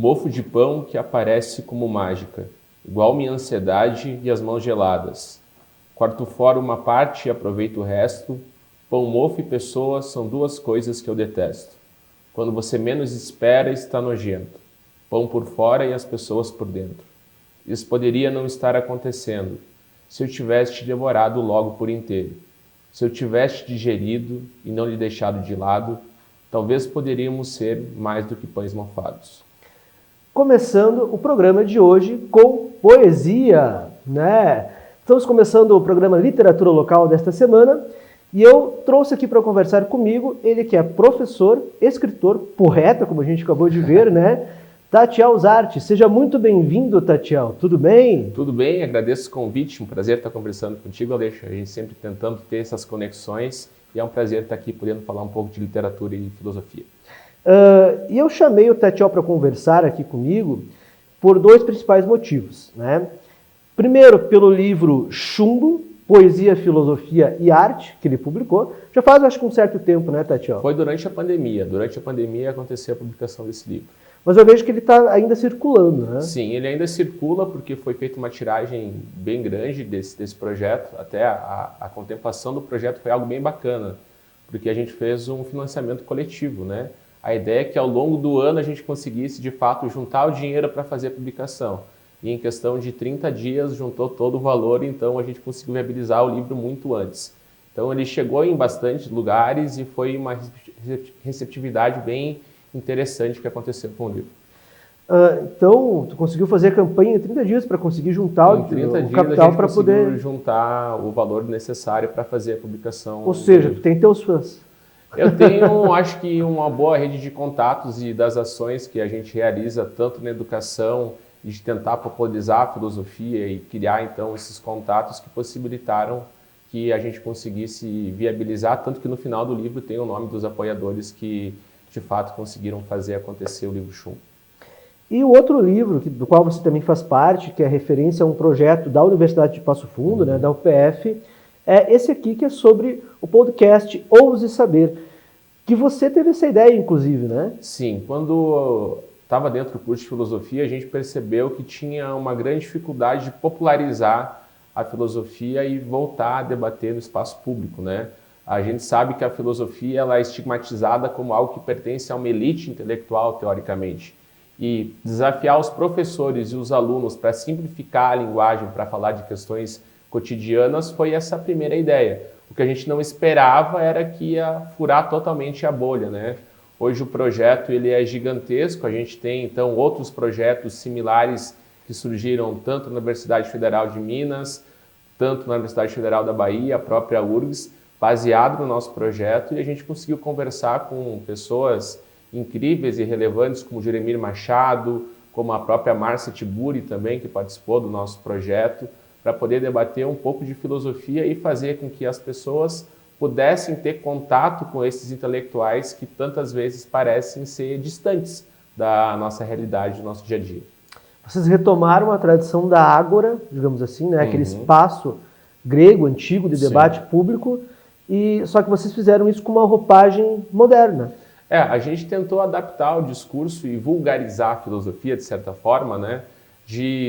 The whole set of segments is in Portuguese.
bofo de pão que aparece como mágica, igual minha ansiedade e as mãos geladas. Corto fora uma parte e aproveito o resto. Pão mofo e pessoa são duas coisas que eu detesto. Quando você menos espera, está nojento. Pão por fora e as pessoas por dentro. Isso poderia não estar acontecendo se eu tivesse te devorado logo por inteiro. Se eu tivesse te digerido e não lhe deixado de lado, talvez poderíamos ser mais do que pães mofados. Começando o programa de hoje com poesia, né? Estamos começando o programa Literatura Local desta semana e eu trouxe aqui para conversar comigo ele que é professor, escritor, poeta, como a gente acabou de ver, né? Tatiel Zarte. Seja muito bem-vindo, Tatiel. Tudo bem? Tudo bem, agradeço o convite, um prazer estar conversando contigo, Aleixo. A gente sempre tentando ter essas conexões e é um prazer estar aqui podendo falar um pouco de literatura e filosofia. E eu chamei o Tatiel para conversar aqui comigo por dois principais motivos, né? Primeiro, pelo livro Chumbo, Poesia, Filosofia e Arte, que ele publicou. Já faz, acho que um certo tempo, né, Tatiel? Foi durante a pandemia. Durante a pandemia aconteceu a publicação desse livro. Mas eu vejo que ele está ainda circulando, né? Sim, ele ainda circula porque foi feita uma tiragem bem grande desse projeto. Até a contemplação do projeto foi algo bem bacana, porque a gente fez um financiamento coletivo, né? A ideia é que ao longo do ano a gente conseguisse, de fato, juntar o dinheiro para fazer a publicação. E em questão de 30 dias juntou todo o valor, então a gente conseguiu viabilizar o livro muito antes. Então ele chegou em bastante lugares e foi uma receptividade bem interessante que aconteceu com o livro. Então, tu conseguiu fazer a campanha em 30 dias para conseguir juntar o capital para poder juntar o valor necessário para fazer a publicação. Ou seja, tu tem teus fãs. Eu tenho, acho que uma boa rede de contatos e das ações que a gente realiza tanto na educação e de tentar popularizar a filosofia e criar então esses contatos que possibilitaram que a gente conseguisse viabilizar, tanto que no final do livro tem o nome dos apoiadores que de fato conseguiram fazer acontecer o livro Chumbo. E o outro livro, do qual você também faz parte, que é referência a um projeto da Universidade de Passo Fundo, né, da UPF, é esse aqui que é sobre o podcast Ouse Saber, que você teve essa ideia, inclusive, né? Sim, quando estava dentro do curso de filosofia, a gente percebeu que tinha uma grande dificuldade de popularizar a filosofia e voltar a debater no espaço público, né? A gente sabe que a filosofia ela é estigmatizada como algo que pertence a uma elite intelectual, teoricamente. E desafiar os professores e os alunos para simplificar a linguagem, para falar de questões cotidianas, foi essa primeira ideia. O que a gente não esperava era que ia furar totalmente a bolha, né? Hoje o projeto ele é gigantesco, a gente tem então outros projetos similares que surgiram tanto na Universidade Federal de Minas, tanto na Universidade Federal da Bahia, a própria URGS, baseado no nosso projeto, e a gente conseguiu conversar com pessoas incríveis e relevantes como Jeremir Machado, como a própria Márcia Tiburi também, que participou do nosso projeto, para poder debater um pouco de filosofia e fazer com que as pessoas pudessem ter contato com esses intelectuais que tantas vezes parecem ser distantes da nossa realidade, do nosso dia a dia. Vocês retomaram a tradição da ágora, digamos assim, né? Aquele espaço grego, antigo, de debate público, e só que vocês fizeram isso com uma roupagem moderna. A gente tentou adaptar o discurso e vulgarizar a filosofia, de certa forma, né?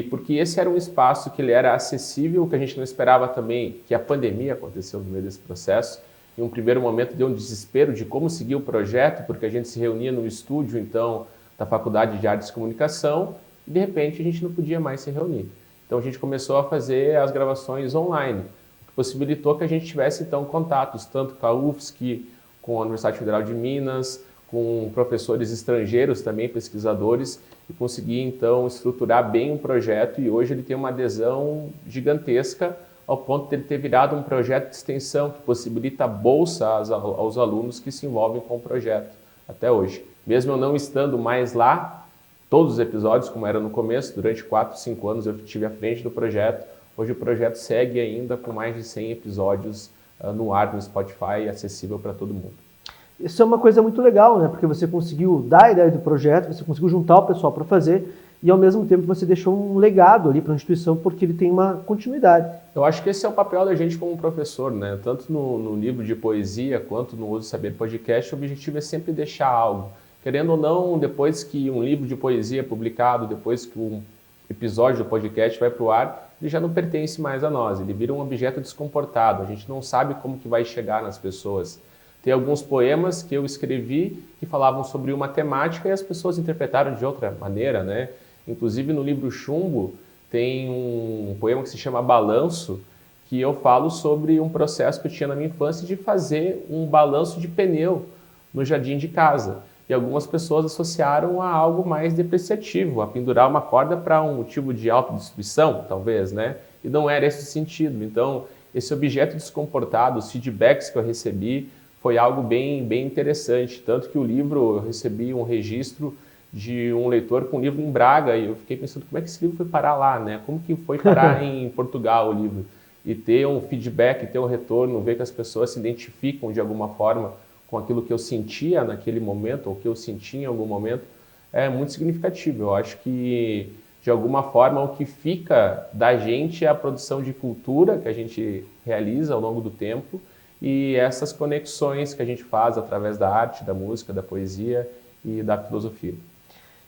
Porque esse era um espaço que ele era acessível, que a gente não esperava também que a pandemia aconteceu no meio desse processo. Em um primeiro momento deu um desespero de como seguir o projeto, porque a gente se reunia no estúdio, então, da Faculdade de Artes e Comunicação, e de repente a gente não podia mais se reunir. Então a gente começou a fazer as gravações online, o que possibilitou que a gente tivesse então contatos, tanto com a UFSC, com a Universidade Federal de Minas, com professores estrangeiros também, pesquisadores, e consegui então estruturar bem um projeto, e hoje ele tem uma adesão gigantesca ao ponto de ele ter virado um projeto de extensão que possibilita bolsa aos alunos que se envolvem com o projeto até hoje. Mesmo eu não estando mais lá, todos os episódios, como era no começo, durante 4, 5 anos eu estive à frente do projeto, hoje o projeto segue ainda com mais de 100 episódios no ar, no Spotify, acessível para todo mundo. Isso é uma coisa muito legal, né? Porque você conseguiu dar a ideia do projeto, você conseguiu juntar o pessoal para fazer e, ao mesmo tempo, você deixou um legado ali para a instituição porque ele tem uma continuidade. Eu acho que esse é o papel da gente como professor, né? Tanto no livro de poesia quanto no Ouse Saber Podcast, o objetivo é sempre deixar algo. Querendo ou não, depois que um livro de poesia é publicado, depois que um episódio do podcast vai para o ar, ele já não pertence mais a nós, ele vira um objeto descomportado, a gente não sabe como que vai chegar nas pessoas. Tem alguns poemas que eu escrevi que falavam sobre uma temática e as pessoas interpretaram de outra maneira, né? Inclusive no livro Chumbo tem um poema que se chama Balanço, que eu falo sobre um processo que eu tinha na minha infância de fazer um balanço de pneu no jardim de casa. E algumas pessoas associaram a algo mais depreciativo, a pendurar uma corda para um motivo de autodestruição, talvez, né? E não era esse o sentido. Então, esse objeto descomportado, os feedbacks que eu recebi, foi algo bem interessante. Tanto que o livro, eu recebi um registro de um leitor com um livro em Braga e eu fiquei pensando como é que esse livro foi parar lá, né? Como que foi parar em Portugal o livro? E ter um feedback, ter um retorno, ver que as pessoas se identificam de alguma forma com aquilo que eu sentia naquele momento ou que eu senti em algum momento, é muito significativo. Eu acho que, de alguma forma, o que fica da gente é a produção de cultura que a gente realiza ao longo do tempo e essas conexões que a gente faz através da arte, da música, da poesia e da filosofia.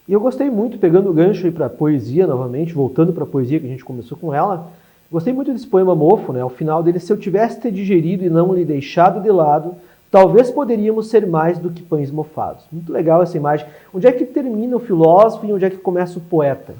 E eu gostei muito, pegando o gancho aí para a poesia novamente, voltando para a poesia que a gente começou com ela, gostei muito desse poema Mofo, né? Ao final dele, se eu tivesse te digerido e não lhe deixado de lado, talvez poderíamos ser mais do que pães mofados. Muito legal essa imagem. Onde é que termina o filósofo e onde é que começa o poeta?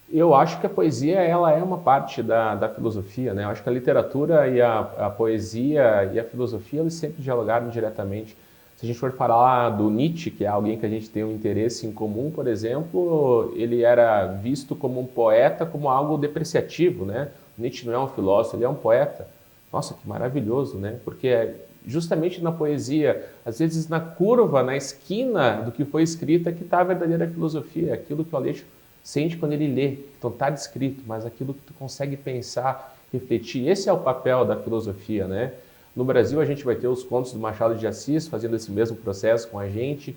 Eu acho que a poesia ela é uma parte da filosofia, né? Eu acho que a literatura e a poesia e a filosofia eles sempre dialogaram diretamente. Se a gente for falar do Nietzsche, que é alguém que a gente tem um interesse em comum, por exemplo, ele era visto como um poeta, como algo depreciativo, né? Nietzsche não é um filósofo, ele é um poeta. Nossa, que maravilhoso, né? Porque justamente na poesia, às vezes na curva, na esquina do que foi escrito é que está a verdadeira filosofia, aquilo que o Aleixo sente quando ele lê. Então está descrito, mas aquilo que tu consegue pensar, refletir, esse é o papel da filosofia, né? No Brasil a gente vai ter os contos do Machado de Assis fazendo esse mesmo processo com a gente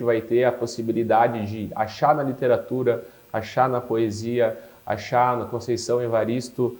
vai ter a possibilidade de achar na literatura, achar na poesia, achar na Conceição Evaristo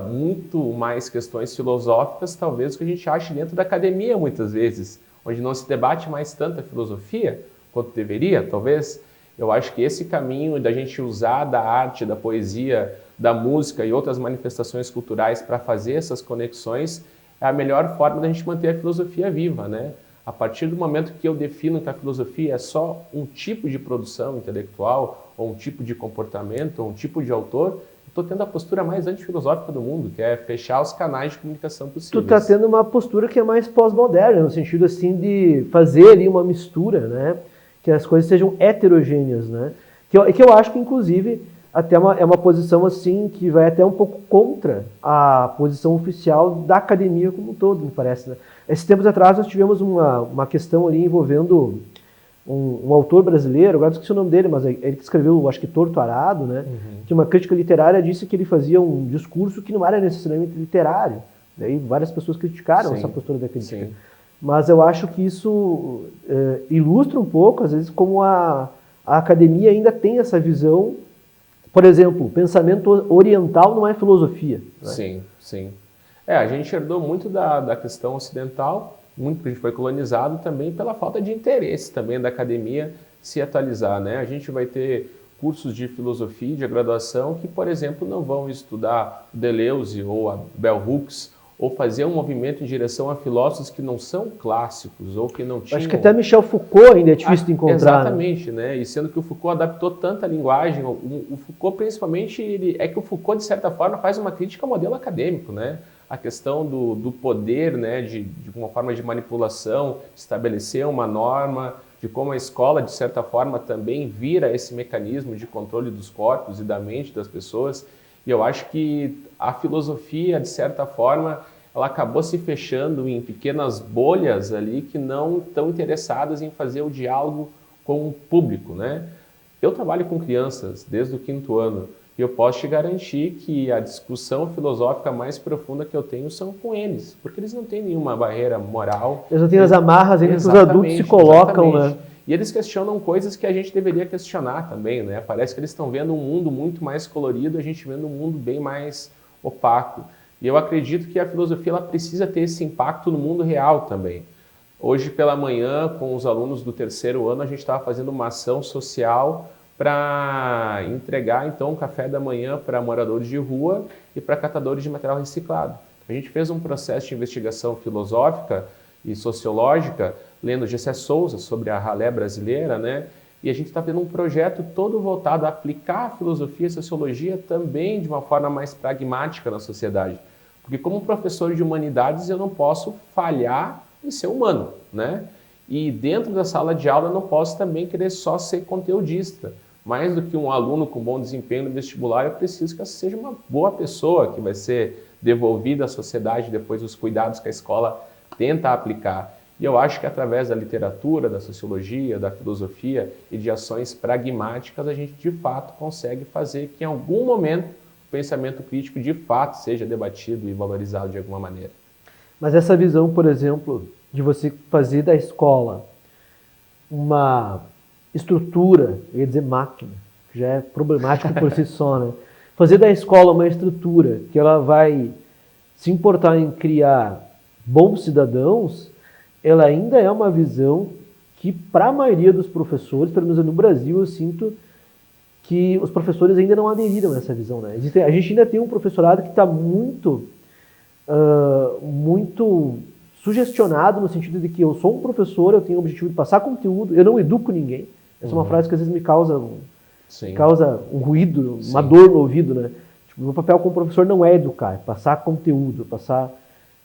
muito mais questões filosóficas, talvez, que a gente ache dentro da academia muitas vezes, onde não se debate mais tanta filosofia quanto deveria, talvez. Eu acho que esse caminho da gente usar da arte, da poesia, da música e outras manifestações culturais para fazer essas conexões é a melhor forma da gente manter a filosofia viva, né? A partir do momento que eu defino que a filosofia é só um tipo de produção intelectual, ou um tipo de comportamento, ou um tipo de autor, estou tendo a postura mais antifilosófica do mundo, que é fechar os canais de comunicação possíveis. Tu está tendo uma postura que é mais pós-moderna, no sentido assim de fazer ali uma mistura, né? Que as coisas sejam heterogêneas, né? Que eu acho que, inclusive, até é uma posição assim que vai até um pouco contra a posição oficial da academia como um todo, me parece, né? Esses tempos atrás nós tivemos uma questão ali envolvendo um autor brasileiro, agora esqueci o nome dele, mas ele que escreveu, acho que Torto Arado, né? Que uma crítica literária disse que ele fazia um discurso que não era necessariamente literário. Daí várias pessoas criticaram essa postura da crítica. Sim. Mas eu acho que isso ilustra um pouco, às vezes, como a academia ainda tem essa visão. Por exemplo, o pensamento oriental não é filosofia. Né? Sim, sim. A gente herdou muito da questão ocidental, muito porque a gente foi colonizado também pela falta de interesse também da academia se atualizar, né? A gente vai ter cursos de filosofia de graduação que, por exemplo, não vão estudar Deleuze ou a Bell Hooks ou fazer um movimento em direção a filósofos que não são clássicos ou que não tinham... Acho que até Michel Foucault ainda é difícil de encontrar. Exatamente, né? E sendo que o Foucault adaptou tanta linguagem, o Foucault principalmente, o Foucault de certa forma faz uma crítica ao modelo acadêmico, né? A questão do poder, né? de uma forma de manipulação, estabelecer uma norma, de como a escola de certa forma também vira esse mecanismo de controle dos corpos e da mente das pessoas. E eu acho que a filosofia, de certa forma, ela acabou se fechando em pequenas bolhas ali que não estão interessadas em fazer o diálogo com o público, né? Eu trabalho com crianças desde o 5º ano e eu posso te garantir que a discussão filosófica mais profunda que eu tenho são com eles, porque eles não têm nenhuma barreira moral. Eles não têm as amarras ainda que os adultos se colocam, né? E eles questionam coisas que a gente deveria questionar também, né? Parece que eles estão vendo um mundo muito mais colorido, a gente vendo um mundo bem mais opaco. E eu acredito que a filosofia ela precisa ter esse impacto no mundo real também. Hoje pela manhã, com os alunos do terceiro ano, a gente estava fazendo uma ação social para entregar então o café da manhã para moradores de rua e para catadores de material reciclado. A gente fez um processo de investigação filosófica e sociológica, lendo Gessé Souza sobre a ralé brasileira, né? E a gente está vendo um projeto todo voltado a aplicar a filosofia e a sociologia também de uma forma mais pragmática na sociedade. Porque como professor de humanidades eu não posso falhar em ser humano, né? E dentro da sala de aula eu não posso também querer só ser conteudista. Mais do que um aluno com bom desempenho no vestibular, eu preciso que essa seja uma boa pessoa que vai ser devolvida à sociedade depois dos cuidados que a escola tenta aplicar. E eu acho que através da literatura, da sociologia, da filosofia e de ações pragmáticas, a gente de fato consegue fazer que em algum momento o pensamento crítico de fato seja debatido e valorizado de alguma maneira. Mas essa visão, por exemplo, de você fazer da escola uma estrutura, eu ia dizer máquina, que já é problemático por si só, né? Fazer da escola uma estrutura que ela vai se importar em criar bons cidadãos, ela ainda é uma visão que, para a maioria dos professores, pelo menos no Brasil, eu sinto que os professores ainda não aderiram a essa visão, né? A gente ainda tem um professorado que está muito sugestionado no sentido de que eu sou um professor, eu tenho o objetivo de passar conteúdo, eu não educo ninguém. Essa é uma frase que às vezes me causa um ruído, uma dor no ouvido, né? Tipo, meu papel como professor não é educar, é passar conteúdo,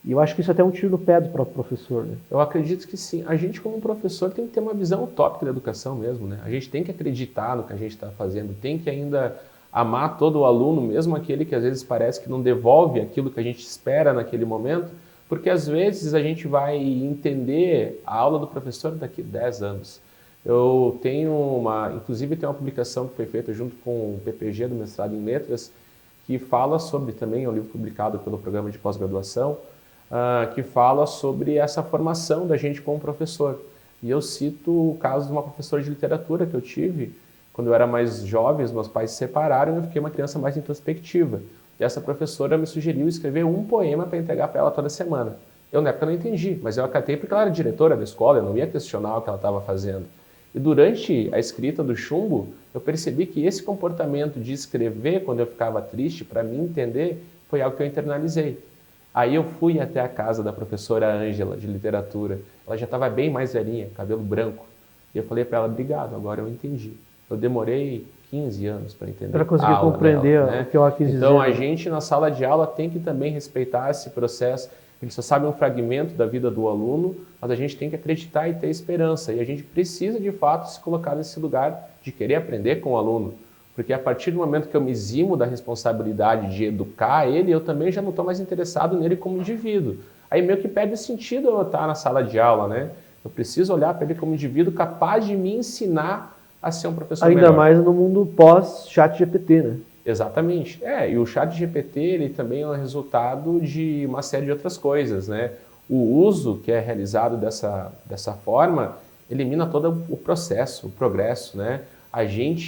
E eu acho que isso é até um tiro no pé do próprio professor, né? Eu acredito que sim. A gente como professor tem que ter uma visão utópica da educação mesmo, né? A gente tem que acreditar no que a gente está fazendo, tem que ainda amar todo o aluno, mesmo aquele que às vezes parece que não devolve aquilo que a gente espera naquele momento, porque às vezes a gente vai entender a aula do professor daqui a 10 anos. Eu tenho inclusive tem uma publicação que foi feita junto com o PPG do mestrado em letras, que fala sobre também, é um livro publicado pelo programa de pós-graduação, que fala sobre essa formação da gente como professor. E eu cito o caso de uma professora de literatura que eu tive, quando eu era mais jovem, os meus pais se separaram e eu fiquei uma criança mais introspectiva. E essa professora me sugeriu escrever um poema para entregar para ela toda semana. Eu na época não entendi, mas eu acatei porque ela era diretora da escola, eu não ia questionar o que ela estava fazendo. E durante a escrita do Chumbo, eu percebi que esse comportamento de escrever quando eu ficava triste, para mim entender, foi algo que eu internalizei. Aí eu fui até a casa da professora Ângela, de literatura. Ela já estava bem mais velhinha, cabelo branco. E eu falei para ela, obrigado, agora eu entendi. Eu demorei 15 anos para entender. Para conseguir compreender dela, né? o que ela quis dizer. Então a gente na sala de aula tem que também respeitar esse processo. Ele só sabe um fragmento da vida do aluno, mas a gente tem que acreditar e ter esperança. E a gente precisa de fato se colocar nesse lugar de querer aprender com o aluno. Porque a partir do momento que eu me eximo da responsabilidade de educar ele, eu também já não estou mais interessado nele como indivíduo. Aí meio que perde sentido eu estar na sala de aula, né? Eu preciso olhar para ele como indivíduo capaz de me ensinar a ser um professor melhor. Ainda mais no mundo pós-chat GPT, né? Exatamente. E o chat GPT ele também é um resultado de uma série de outras coisas, né? O uso que é realizado dessa forma elimina todo o processo, o progresso, né?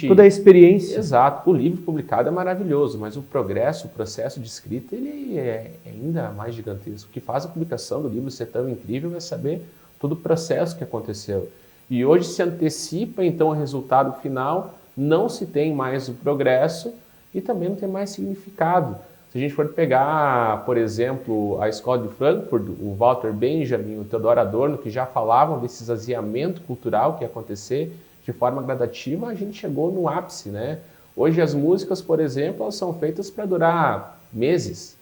Toda a experiência. Exato. O livro publicado é maravilhoso, mas o progresso, o processo de escrita, ele é ainda mais gigantesco. O que faz a publicação do livro ser tão incrível é saber todo o processo que aconteceu. E hoje se antecipa, então, o resultado final, não se tem mais o progresso e também não tem mais significado. Se a gente for pegar, por exemplo, a escola de Frankfurt, o Walter Benjamin, o Theodor Adorno, que já falavam desse esvaziamento cultural que ia acontecer de forma gradativa, a gente chegou no ápice, né? Hoje as músicas, por exemplo, elas são feitas para durar meses.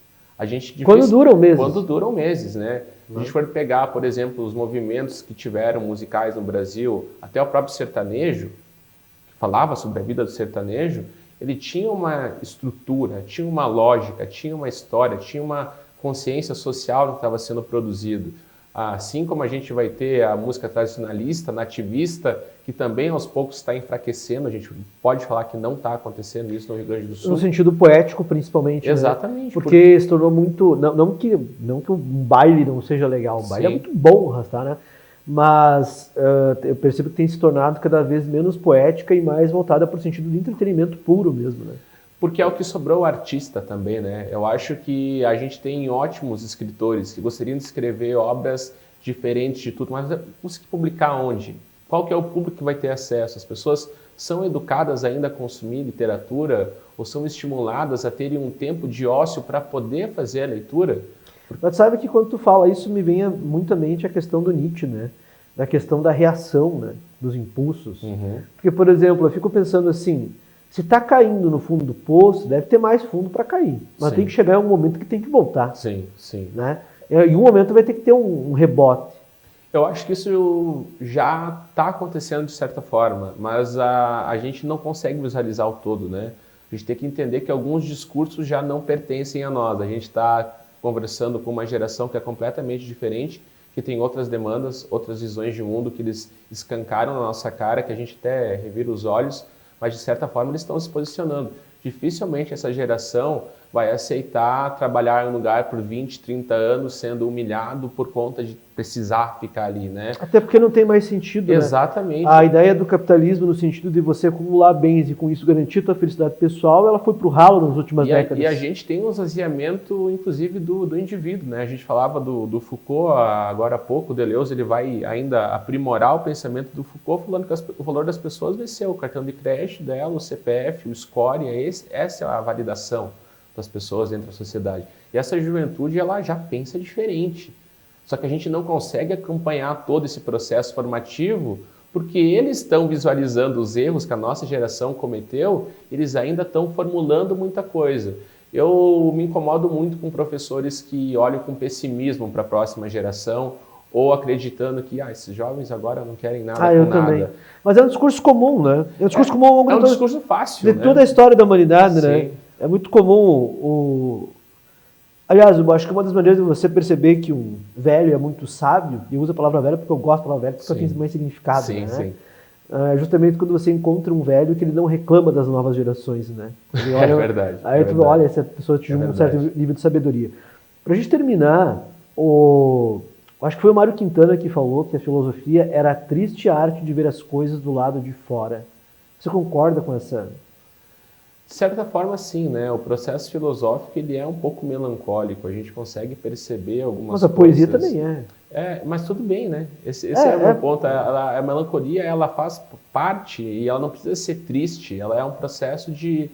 Quando duram meses. Quando duram meses, né? Se a gente for pegar, por exemplo, os movimentos que tiveram musicais no Brasil, até o próprio sertanejo, que falava sobre a vida do sertanejo, ele tinha uma estrutura, tinha uma lógica, tinha uma história, tinha uma consciência social do que estava sendo produzido. Assim como a gente vai ter a música tradicionalista, nativista, que também aos poucos está enfraquecendo, a gente pode falar que não está acontecendo isso no Rio Grande do Sul. No sentido poético, principalmente. Exatamente. Né? Porque se tornou muito... Não que um baile não seja legal, o baile é muito bom, tá, né? Mas eu percebo que tem se tornado cada vez menos poética e mais voltada para o sentido de entretenimento puro mesmo, né? Porque é o que sobrou o artista também, né? Eu acho que a gente tem ótimos escritores que gostariam de escrever obras diferentes de tudo, mas conseguir publicar onde? Qual que é o público que vai ter acesso? As pessoas são educadas ainda a consumir literatura ou são estimuladas a terem um tempo de ócio para poder fazer a leitura? Mas sabe que quando tu fala isso, me vem muito à mente a questão do Nietzsche, né? Da questão da reação, né? Dos impulsos. Porque, por exemplo, eu fico pensando assim, se está caindo no fundo do poço, deve ter mais fundo para cair. Mas Sim. tem que chegar em um momento que tem que voltar. Sim, sim. Né? Em um momento vai ter que ter um rebote. Eu acho que isso já está acontecendo de certa forma, mas a gente não consegue visualizar o todo, né? A gente tem que entender que alguns discursos já não pertencem a nós. A gente está conversando com uma geração que é completamente diferente, que tem outras demandas, outras visões de mundo que eles escancaram na nossa cara, que a gente até revira os olhos, mas de certa forma eles estão se posicionando. Dificilmente essa geração vai aceitar trabalhar em um lugar por 20, 30 anos sendo humilhado por conta de precisar ficar ali, né? Até porque não tem mais sentido, Exatamente. Né? A ideia do capitalismo no sentido de você acumular bens e com isso garantir a tua felicidade pessoal, ela foi pro ralo nas últimas décadas. E a gente tem um esvaziamento, inclusive, do indivíduo, né? A gente falava do Foucault agora há pouco, o Deleuze, ele vai ainda aprimorar o pensamento do Foucault, falando que o valor das pessoas vai ser o cartão de crédito dela, o CPF, o score, essa é a validação das pessoas dentro da sociedade. E essa juventude, ela já pensa diferente. Só que a gente não consegue acompanhar todo esse processo formativo porque eles estão visualizando os erros que a nossa geração cometeu, eles ainda estão formulando muita coisa. Eu me incomodo muito com professores que olham com pessimismo para a próxima geração ou acreditando que esses jovens agora não querem nada com eu nada. Também. Mas é um discurso comum, né? É um discurso comum ao longo é um discurso fácil, de toda a história da humanidade, Sim. né? É muito comum Aliás, eu acho que uma das maneiras de você perceber que um velho é muito sábio, e eu uso a palavra velho porque eu gosto da palavra velho, porque tem mais significado, sim, né? Sim. Justamente quando você encontra um velho que ele não reclama das novas gerações, né? Ele olha, é verdade. Aí tu olha, essa pessoa te um certo nível de sabedoria. Pra gente terminar, acho que foi o Mário Quintana que falou que a filosofia era a triste arte de ver as coisas do lado de fora. Você concorda com essa... De certa forma, sim, né? O processo filosófico ele é um pouco melancólico, a gente consegue perceber algumas coisas. Mas a poesia também é. Mas tudo bem, né? Esse é o meu ponto. A melancolia, ela faz parte e ela não precisa ser triste, ela é um processo de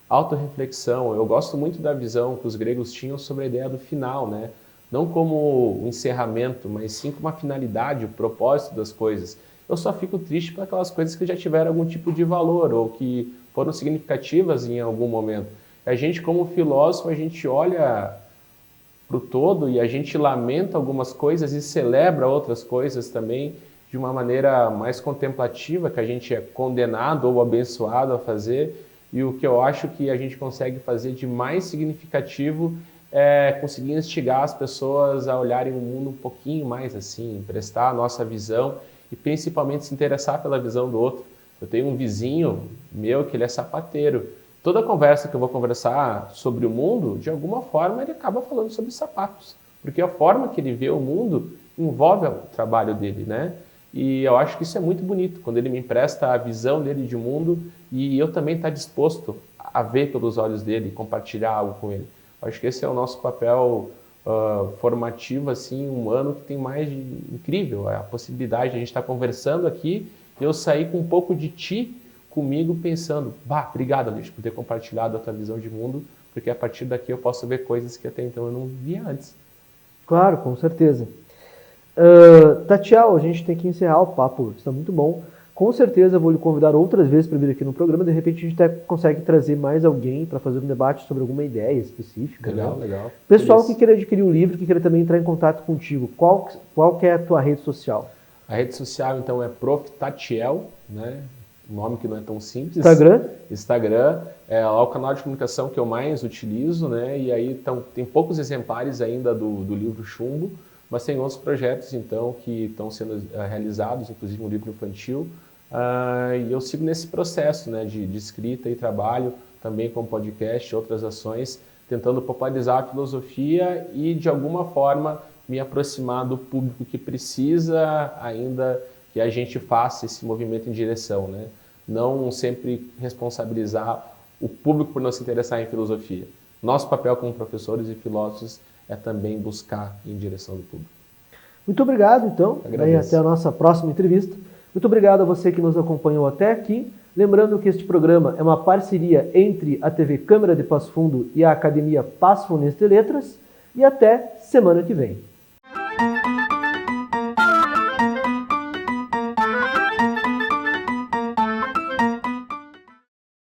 autorreflexão. Eu gosto muito da visão que os gregos tinham sobre a ideia do final, né? Não como um encerramento, mas sim como uma finalidade, o propósito das coisas. Eu só fico triste por aquelas coisas que já tiveram algum tipo de valor ou que foram significativas em algum momento. A gente, como filósofo, a gente olha para o todo e a gente lamenta algumas coisas e celebra outras coisas também de uma maneira mais contemplativa, que a gente é condenado ou abençoado a fazer. E o que eu acho que a gente consegue fazer de mais significativo é conseguir instigar as pessoas a olharem o mundo um pouquinho mais assim, emprestar a nossa visão e principalmente se interessar pela visão do outro. Eu tenho um vizinho meu que ele é sapateiro. Toda conversa que eu vou conversar sobre o mundo, de alguma forma ele acaba falando sobre sapatos. Porque a forma que ele vê o mundo envolve o trabalho dele, né? E eu acho que isso é muito bonito, quando ele me empresta a visão dele de mundo e eu também estar disposto a ver pelos olhos dele, compartilhar algo com ele. Eu acho que esse é o nosso papel formativo, assim, humano, que tem mais de incrível. A possibilidade de a gente estar conversando aqui e eu sair com um pouco de ti comigo pensando, obrigado, Alexandre, por ter compartilhado a tua visão de mundo, porque a partir daqui eu posso ver coisas que até então eu não via antes. Claro, com certeza. Tatiel, a gente tem que encerrar o papo, está muito bom. Com certeza vou lhe convidar outras vezes para vir aqui no programa, de repente a gente até consegue trazer mais alguém para fazer um debate sobre alguma ideia específica. Legal, né? legal. Pessoal que queira adquirir um livro, que queira também entrar em contato contigo, qual que é a tua rede social? A rede social, então, é Prof. Tatiel, né? Um nome que não é tão simples. Instagram é o canal de comunicação que eu mais utilizo, né? E aí tem poucos exemplares ainda do livro Chumbo, mas tem outros projetos, então, que estão sendo realizados, inclusive um livro infantil. E eu sigo nesse processo, né, de escrita e trabalho, também com podcast, outras ações, tentando popularizar a filosofia e, de alguma forma, me aproximar do público que precisa ainda que a gente faça esse movimento em direção, né? Não sempre responsabilizar o público por não se interessar em filosofia. Nosso papel como professores e filósofos é também buscar em direção do público. Muito obrigado, então. E até a nossa próxima entrevista. Muito obrigado a você que nos acompanhou até aqui. Lembrando que este programa é uma parceria entre a TV Câmara de Passo Fundo e a Academia Passo Fundense de Letras. E até semana que vem.